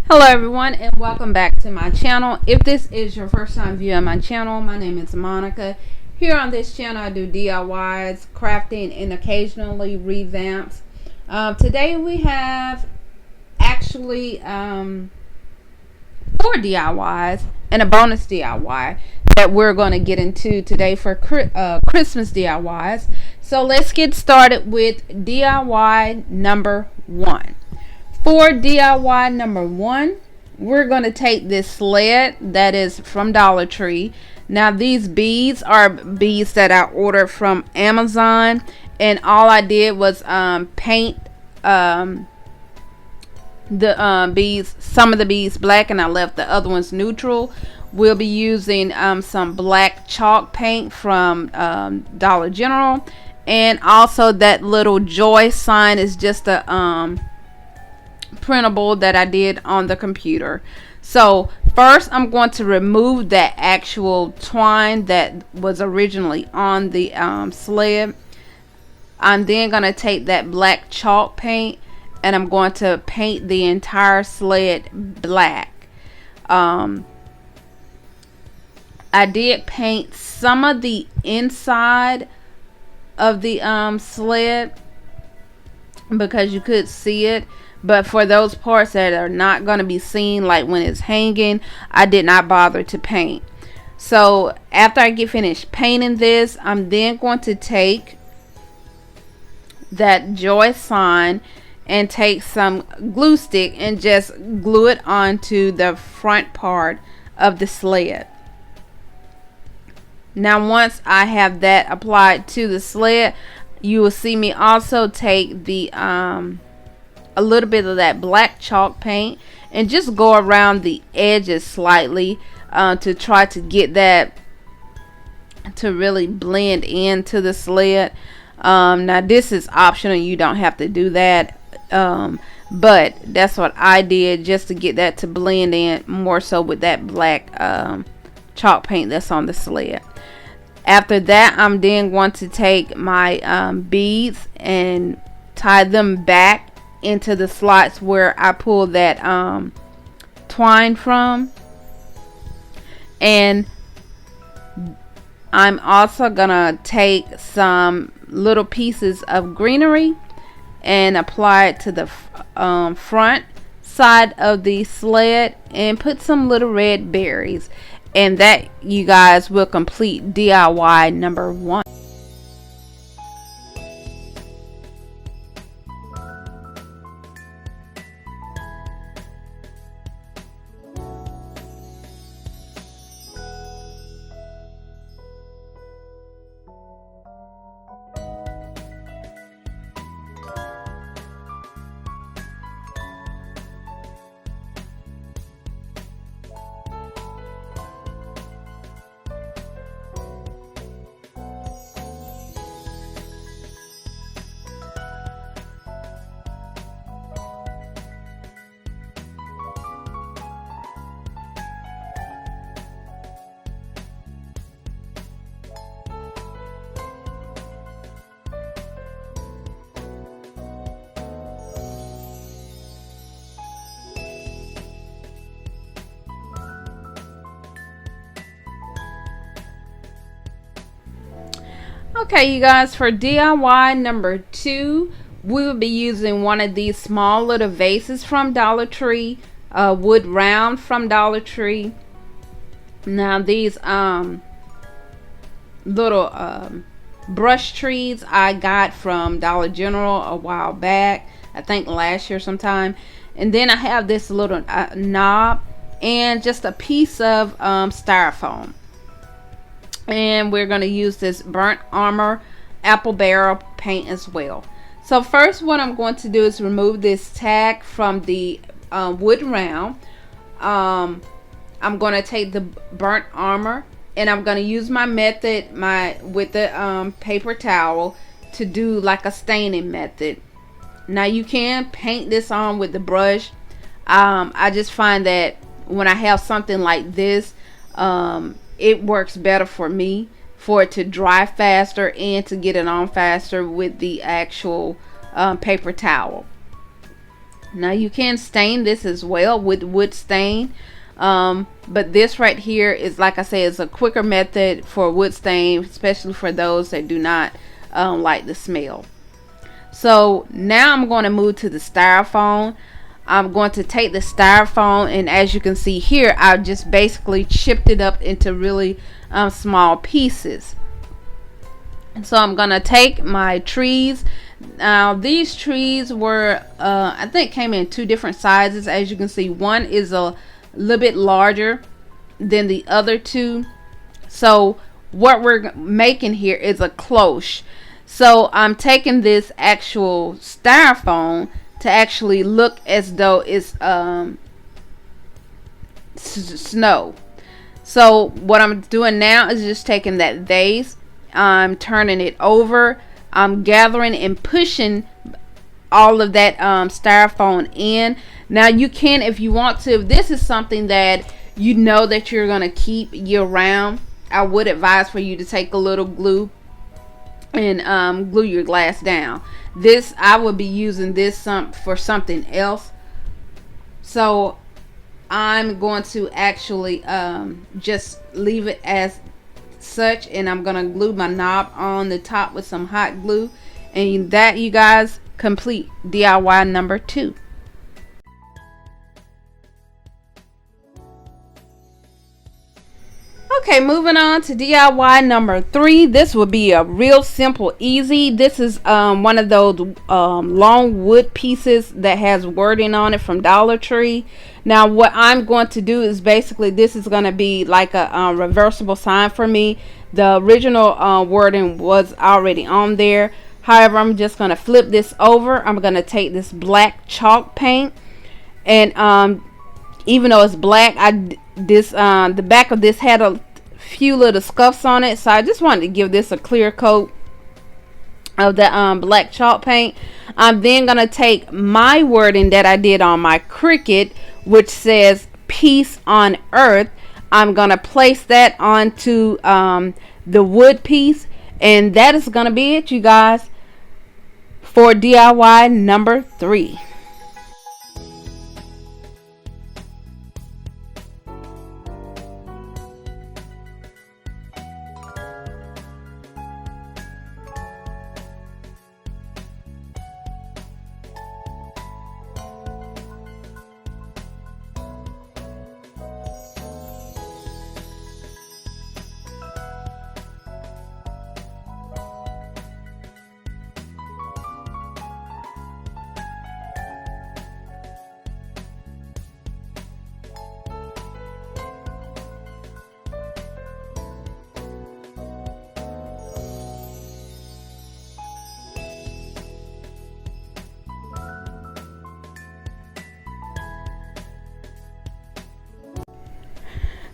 Hello everyone and welcome back to my channel. If this is your first time viewing my channel, my name is Monica. Here on this channel I do DIYs, crafting, and occasionally revamps. Today we have actually 4 DIYs and a bonus DIY that we're going to get into today for Christmas DIYs. So let's get started with DIY number 1. For DIY number 1, we're going to take this sled that is from Dollar Tree. Now these beads are beads that I ordered from Amazon, and all I did was paint the beads, some of the beads black, and I left the other ones neutral. We'll be using some black chalk paint from Dollar General, and also that little joy sign is just a printable that I did on the computer. So first I'm going to remove that actual twine that was originally on the sled. I'm then going to take that black chalk paint and I'm going to paint the entire sled black. I did paint some of the inside of the sled because you could see it. But for those parts that are not going to be seen, like when it's hanging, I did not bother to paint. So after I get finished painting this, I'm then going to take that joy sign and take some glue stick and just glue it onto the front part of the sled. Now once I have that applied to the sled, you will see me also take the a little bit of that black chalk paint and just go around the edges slightly to try to get that to really blend into the sled. Now this is optional, you don't have to do that, but that's what I did, just to get that to blend in more so with that black chalk paint that's on the sled. After that, I'm then going to take my beads and tie them back into the slots where I pulled that twine from, and I'm also gonna take some little pieces of greenery and apply it to the front side of the sled and put some little red berries, and that, you guys, will complete DIY number 1. Okay, you guys, for DIY number 2, we will be using one of these small little vases from Dollar Tree, wood round from Dollar Tree. Now these little brush trees I got from Dollar General a while back, I think last year sometime. And then I have this little knob and just a piece of styrofoam. And we're going to use this burnt umber apple barrel paint as well. So first, what I'm going to do is remove this tag from the wood round. I'm going to take the burnt umber and I'm going to use my method with the paper towel to do like a staining method. Now you can paint this on with the brush. I just find that when I have something like this, it works better for me for it to dry faster and to get it on faster with the actual paper towel. Now you can stain this as well with wood stain, but this right here is, like I said, is a quicker method for wood stain, especially for those that do not like the smell. So now I'm going to move to the styrofoam. I'm going to take the styrofoam, and as you can see here, I just basically chipped it up into really small pieces. So I'm gonna take my trees. Now these trees were I think came in 2 different sizes. As you can see, one is a little bit larger than the other 2. So what we're making here is a cloche. So I'm taking this actual styrofoam to actually look as though it's snow. So what I'm doing now is just taking that vase, I'm turning it over, I'm gathering and pushing all of that styrofoam in. Now you can, if you want to, if this is something that you know that you're going to keep year round, I would advise for you to take a little glue and glue your glass down. This, I would be using this for something else. So I'm going to actually just leave it as such, and I'm gonna glue my knob on the top with some hot glue, and that, you guys, complete DIY number 2. Okay, moving on to DIY number 3. This will be a real simple, easy. This is one of those long wood pieces that has wording on it from Dollar Tree. Now what I'm going to do is basically, this is going to be like a reversible sign for me. The original wording was already on there. However, I'm just going to flip this over. I'm going to take this black chalk paint, and even though it's black, the back of this had a few little scuffs on it, so I just wanted to give this a clear coat of the black chalk paint. I'm then gonna take my wording that I did on my Cricut, which says peace on earth. I'm gonna place that onto the wood piece, and that is gonna be it, you guys, for DIY number 3.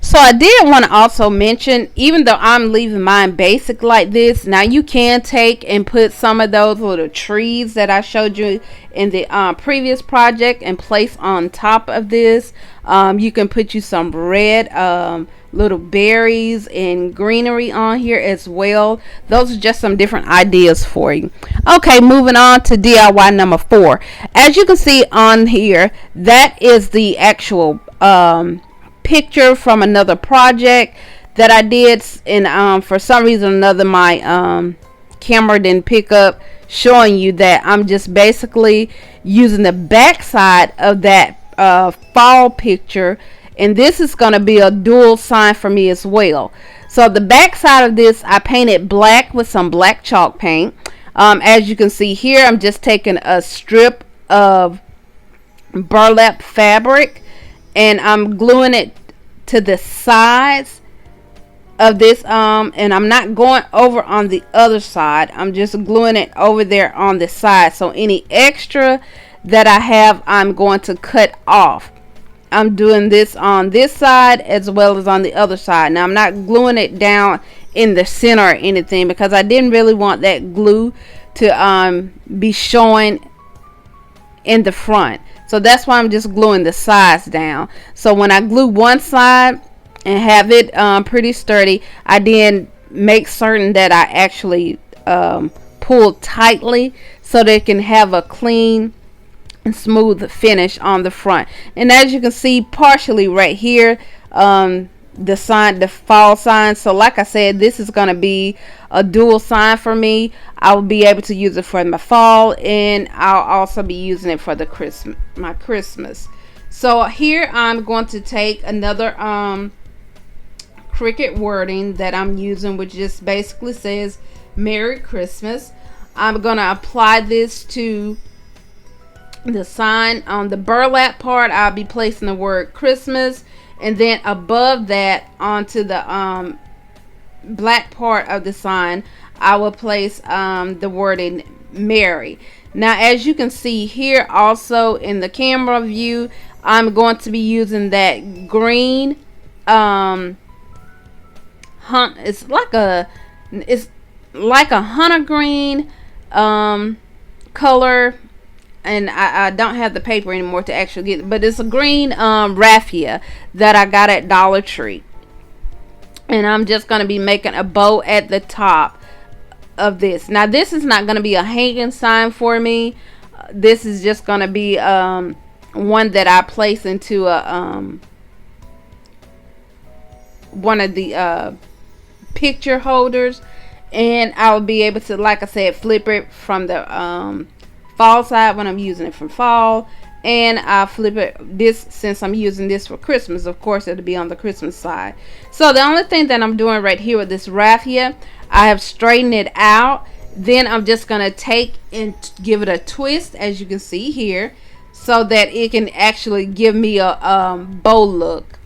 So I did want to also mention, even though I'm leaving mine basic like this, now you can take and put some of those little trees that I showed you in the previous project and place on top of this. You can put you some red little berries and greenery on here as well. Those are just some different ideas for you. Okay, moving on to DIY number 4. As you can see on here, that is the actual picture from another project that I did, and for some reason or another my camera didn't pick up, showing you that I'm just basically using the back side of that fall picture, and this is going to be a dual sign for me as well. So the back side of this, I painted black with some black chalk paint. As you can see here, I'm just taking a strip of burlap fabric, and I'm gluing it to the sides of this, and I'm not going over on the other side. I'm just gluing it over there on the side. So any extra that I have, I'm going to cut off. I'm doing this on this side as well as on the other side. Now I'm not gluing it down in the center or anything, because I didn't really want that glue to be showing in the front. So that's why I'm just gluing the sides down. So when I glue one side and have it pretty sturdy, I then make certain that I actually pull tightly so they can have a clean and smooth finish on the front. And as you can see, partially right here, the sign, the fall sign. So like I said, this is going to be a dual sign for me. I will be able to use it for my fall, and I'll also be using it for the Christmas. So here I'm going to take another Cricut wording that I'm using, which just basically says Merry Christmas. I'm going to apply this to the sign. On the burlap part, I'll be placing the word Christmas, and then above that, onto the black part of the sign, I will place the wording Merry. Now, as you can see here, also in the camera view, I'm going to be using that green it's like a hunter green color, and I don't have the paper anymore to actually get it, but it's a green raffia that I got at Dollar Tree. And I'm just going to be making a bow at the top of this. Now, this is not going to be a hanging sign for me. This is just going to be one that I place into a one of the picture holders, and I'll be able to, like I said, flip it from the fall side when I'm using it for fall, and I'll flip it this, since I'm using this for Christmas, of course it'll be on the Christmas side. So the only thing that I'm doing right here with this raffia, I have straightened it out. Then I'm just gonna take and give it a twist, as you can see here, so that it can actually give me a bow look.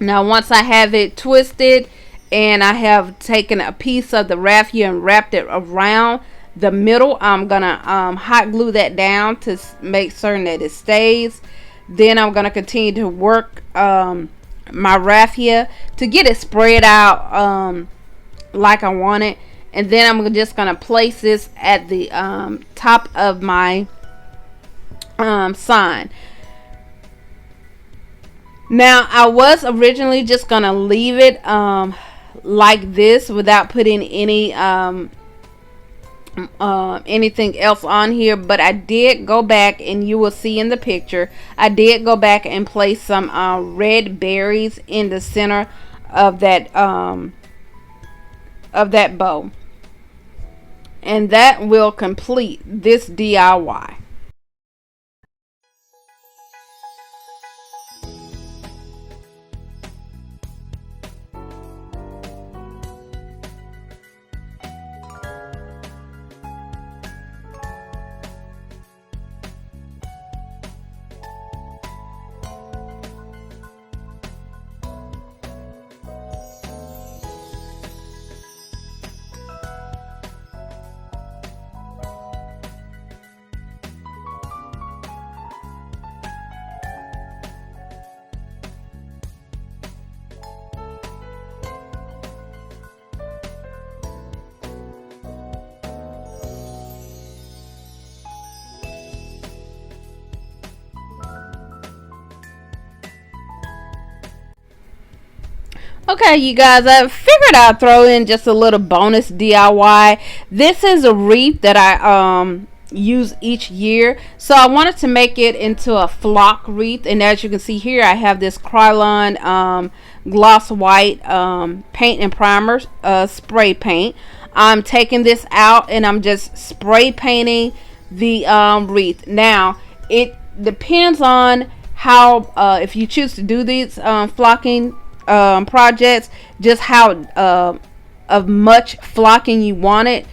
Now, once I have it twisted and I have taken a piece of the raffia and wrapped it around the middle, I'm gonna hot glue that down to make certain that it stays. Then I'm gonna continue to work my raffia to get it spread out like I want it, and then I'm just gonna place this at the top of my sign. Now, I was originally just gonna leave it like this without putting any anything else on here, but I did go back, and you will see in the picture, I did go back and place some red berries in the center of that bow, and that will complete this DIY. Okay, you guys, I figured I'd throw in just a little bonus DIY. This is a wreath that I use each year, so I wanted to make it into a flock wreath. And as you can see here, I have this Krylon gloss white paint and primer spray paint. I'm taking this out and I'm just spray painting the wreath. Now, it depends on how if you choose to do these flocking projects, just how of much flocking you want it,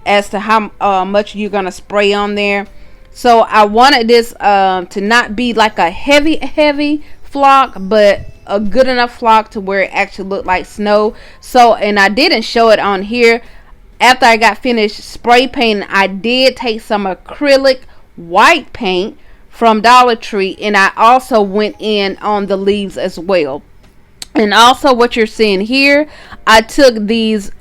as to how much you're gonna spray on there. So I wanted this to not be like a heavy flock, but a good enough flock to where it actually looked like snow. So, and I didn't show it on here, after I got finished spray painting, I did take some acrylic white paint from Dollar Tree, and I also went in on the leaves as well. And also, what you're seeing here, I took these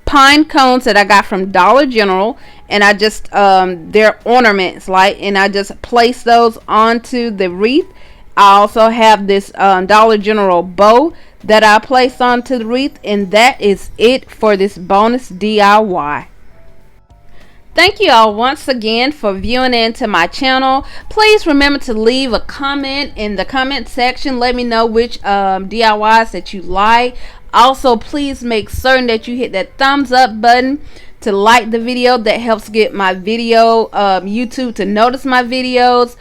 pine cones that I got from Dollar General, and I just they're ornaments, like, and I just placed those onto the wreath. I also have this Dollar General bow that I placed onto the wreath, and that is it for this bonus DIY. Thank you all once again for viewing into my channel. Please remember to leave a comment in the comment section. Let me know which DIYs that you like. Also, please make certain that you hit that thumbs up button to like the video. That helps get my video YouTube to notice my videos.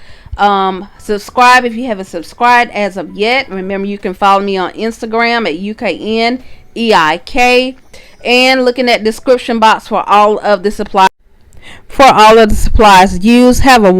Subscribe if you haven't subscribed as of yet. Remember, you can follow me on Instagram at UKNEIK, and look in that description box for all of the supplies used. Have a